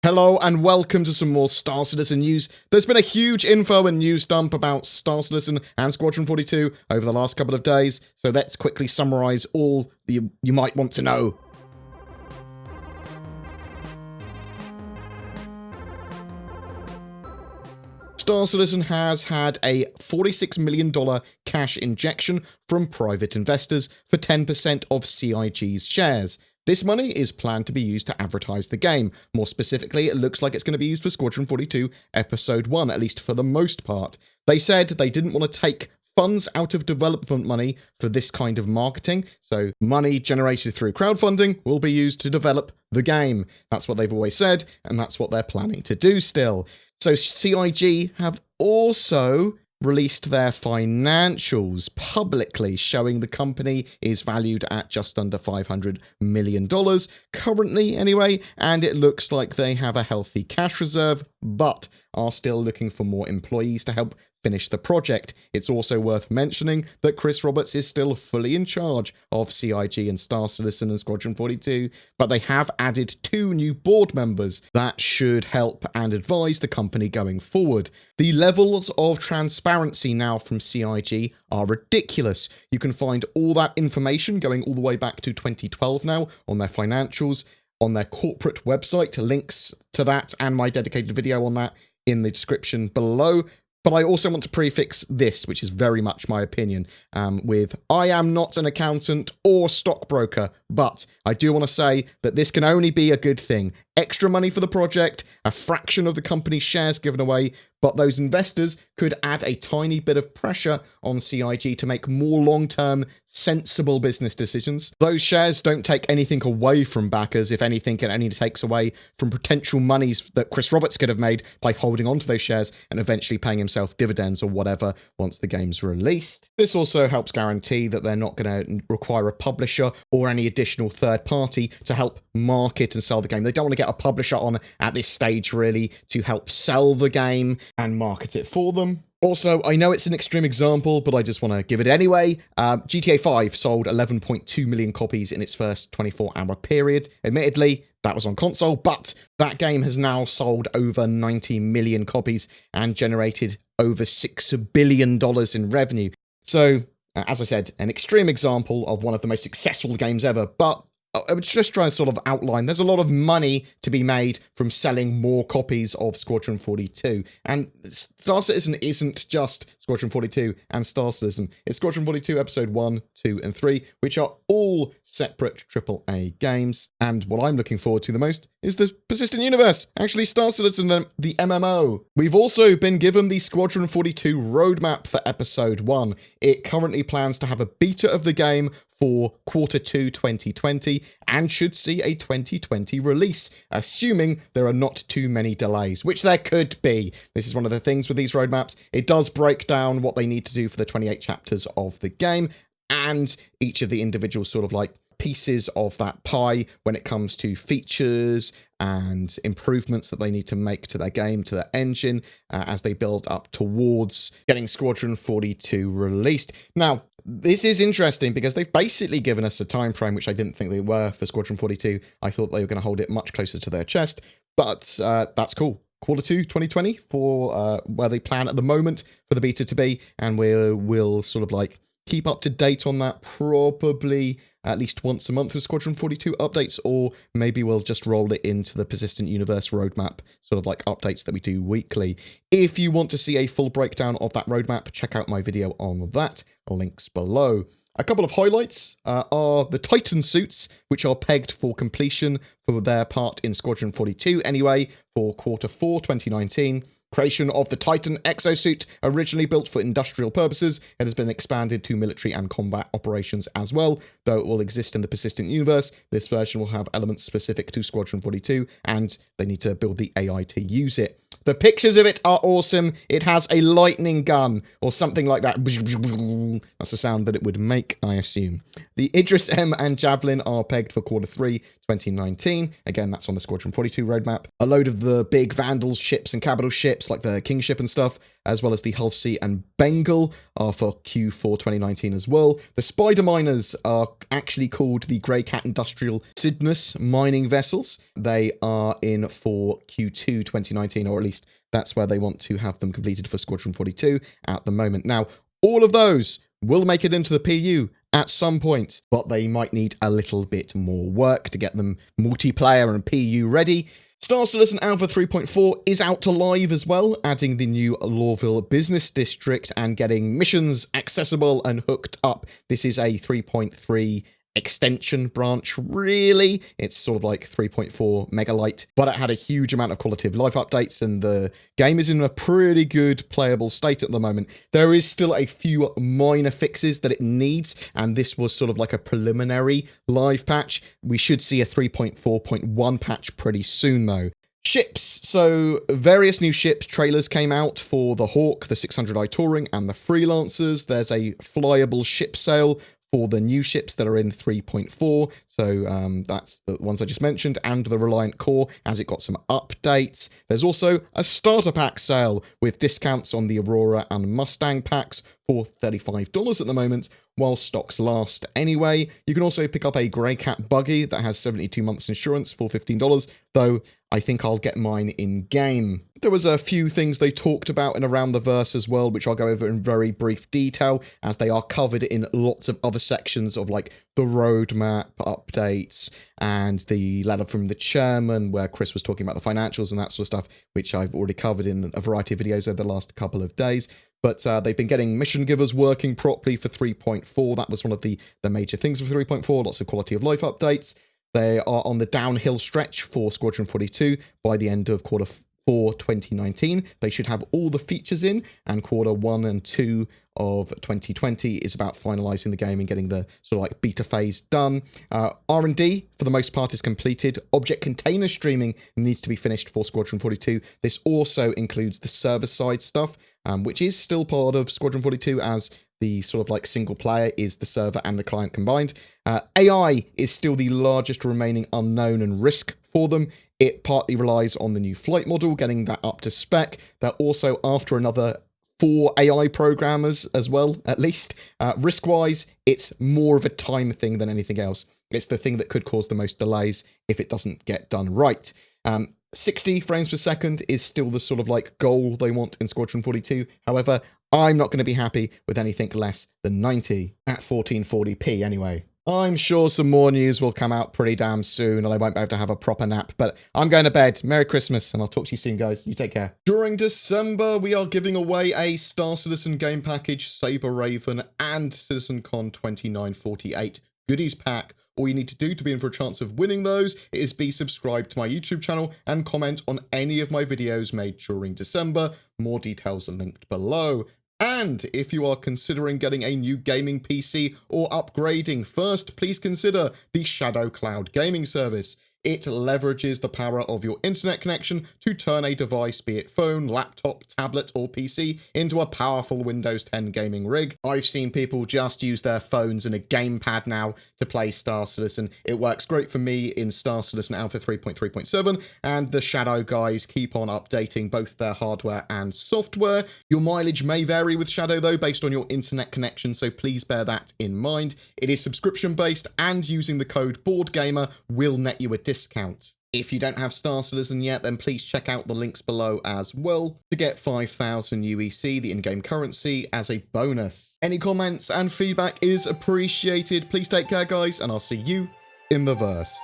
Hello and welcome to some more Star Citizen news. There's been a huge info and news dump about Star Citizen and Squadron 42 over the last couple of days, so let's quickly summarize all you might want to know. Star Citizen has had a $46 million cash injection from private investors for 10% of CIG's shares. This money is planned to be used to advertise the game. More specifically, it looks like it's going to be used for Squadron 42 Episode 1, at least for the most part. They said they didn't want to take funds out of development money for this kind of marketing, so money generated through crowdfunding will be used to develop the game. That's what they've always said, and that's what they're planning to do still. So CIG have also released their financials publicly, showing the company is valued at just under $500 million, currently anyway, and it looks like they have a healthy cash reserve, but are still looking for more employees to help finish the project. It's also worth mentioning that Chris Roberts is still fully in charge of CIG and Star Citizen and Squadron 42, but they have added 2 new board members that should help and advise the company going forward. The levels of transparency now from CIG are ridiculous. You can find all that information going all the way back to 2012 now on their financials, on their corporate website. Links to that and my dedicated video on that in the description below. But I also want to prefix this, which is very much my opinion, with I am not an accountant or stockbroker, but I do want to say that this can only be a good thing. Extra money for the project, a fraction of the company's shares given away, but those investors could add a tiny bit of pressure on CIG to make more long-term, sensible business decisions. Those shares don't take anything away from backers. If anything, it only takes away from potential monies that Chris Roberts could have made by holding on to those shares and eventually paying himself dividends or whatever once the game's released. This also helps guarantee that they're not going to require a publisher or any additional third party to help market and sell the game. They don't want to get a publisher on at this stage, really, to help sell the game and market it for them. Also, I know it's an extreme example, but I just want to give it anyway. GTA 5 sold 11.2 million copies in its first 24-hour period. Admittedly, that was on console, but that game has now sold over 90 million copies and generated over $6 billion in revenue. So, as I said, an extreme example of one of the most successful games ever, but I was just trying to sort of outline, there's a lot of money to be made from selling more copies of Squadron 42. And Star Citizen isn't just Squadron 42 and Star Citizen. It's Squadron 42 Episode 1, 2, and 3, which are all separate AAA games. And what I'm looking forward to the most is the Persistent Universe, actually Star Citizen, the MMO. We've also been given the Squadron 42 roadmap for Episode 1. It currently plans to have a beta of the game for Q2 2020 and should see a 2020 release, assuming there are not too many delays, which there could be. This is one of the things with these roadmaps. It does break down what they need to do for the 28 chapters of the game and each of the individual sort of like pieces of that pie when it comes to features and improvements that they need to make to their game, to their engine, as they build up towards getting Squadron 42 released. Now, this is interesting because they've basically given us a time frame, which I didn't think they were for Squadron 42. I thought they were going to hold it much closer to their chest, but that's cool. Q2 2020 for where they plan at the moment for the beta to be, and we'll sort of like keep up to date on that probably at least once a month with Squadron 42 updates, or maybe we'll just roll it into the Persistent Universe roadmap, sort of like updates that we do weekly. If you want to see a full breakdown of that roadmap, check out my video on that, links below. A couple of highlights are the Titan suits, which are pegged for completion for their part in Squadron 42 anyway, for Q4 2019. Creation of the Titan Exosuit, originally built for industrial purposes, it has been expanded to military and combat operations as well. Though it will exist in the Persistent Universe, this version will have elements specific to Squadron 42, and they need to build the AI to use it. The pictures of it are awesome. It has a lightning gun, or something like that. That's the sound that it would make, I assume. The Idris M and Javelin are pegged for Q3 2019. Again, that's on the Squadron 42 roadmap. A load of the big Vandals ships and capital ships like the Kingship and stuff, as well as the Hulsey and Bengal are for Q4 2019 as well. The Spider Miners are actually called the Grey Cat Industrial Sidnus mining vessels. They are in for Q2 2019, or at least that's where they want to have them completed for Squadron 42 at the moment. Now, all of those will make it into the PU at some point, but they might need a little bit more work to get them multiplayer and PU ready. Star Citizen Alpha 3.4 is out to live as well, adding the new Lawville Business District and getting missions accessible and hooked up. This is a 3.3 extension branch, really. It's sort of like 3.4 megabyte, but it had a huge amount of quality of life updates, and the game is in a pretty good playable state at the moment. There is still a few minor fixes that it needs, and this was sort of like a preliminary live patch. We should see a 3.4.1 patch pretty soon, though. Ships. So various new ships trailers came out for the Hawk, the 600i Touring, and the Freelancers. There's a flyable ship sale for the new ships that are in 3.4, so that's the ones I just mentioned, and the Reliant Core, as it got some updates. There's also a starter pack sale with discounts on the Aurora and Mustang packs for $35 at the moment, while stocks last anyway. You can also pick up a Grey Cat buggy that has 72 months insurance for $15, though I think I'll get mine in-game. There was a few things they talked about in Around the Verse as well, which I'll go over in very brief detail, as they are covered in lots of other sections of like the roadmap updates and the letter from the chairman, where Chris was talking about the financials and that sort of stuff, which I've already covered in a variety of videos over the last couple of days. But they've been getting mission givers working properly for 3.4. That was one of the major things for 3.4. Lots of quality of life updates. They are on the downhill stretch for Squadron 42 by the end of Q4 2019. They should have all the features in, and Q1 and 2 of 2020 is about finalizing the game and getting the sort of like beta phase done. R&D, for the most part, is completed. Object container streaming needs to be finished for Squadron 42. This also includes the server-side stuff, which is still part of Squadron 42, as the sort of like single player is the server and the client combined. AI is still the largest remaining unknown and risk for them. It partly relies on the new flight model, getting that up to spec. They're also after another 4 AI programmers as well, at least. Risk-wise, it's more of a time thing than anything else. It's the thing that could cause the most delays if it doesn't get done right. 60 frames per second is still the sort of like goal they want in Squadron 42. However, I'm not going to be happy with anything less than 90 at 1440p anyway. I'm sure some more news will come out pretty damn soon, and I won't be able to have a proper nap, but I'm going to bed. Merry Christmas, and I'll talk to you soon, guys. You take care. During December, we are giving away a Star Citizen game package, Saber Raven, and CitizenCon 2948 goodies pack. All you need to do to be in for a chance of winning those is be subscribed to my YouTube channel and comment on any of my videos made during December. More details are linked below. And if you are considering getting a new gaming PC or upgrading, first please consider the Shadow Cloud gaming service. It leverages the power of your internet connection to turn a device, be it phone, laptop, tablet, or PC, into a powerful Windows 10 gaming rig. I've seen people just use their phones and a gamepad now to play Star Citizen. It works great for me in Star Citizen Alpha 3.3.7, and the Shadow guys keep on updating both their hardware and software. Your mileage may vary with Shadow though, based on your internet connection, so please bear that in mind. It is subscription based, and using the code BoredGamer will net you a discount. If you don't have Star Citizen yet, then please check out the links below as well to get 5,000 UEC, the in-game currency, as a bonus. Any comments and feedback is appreciated. Please take care, guys, and I'll see you in the verse.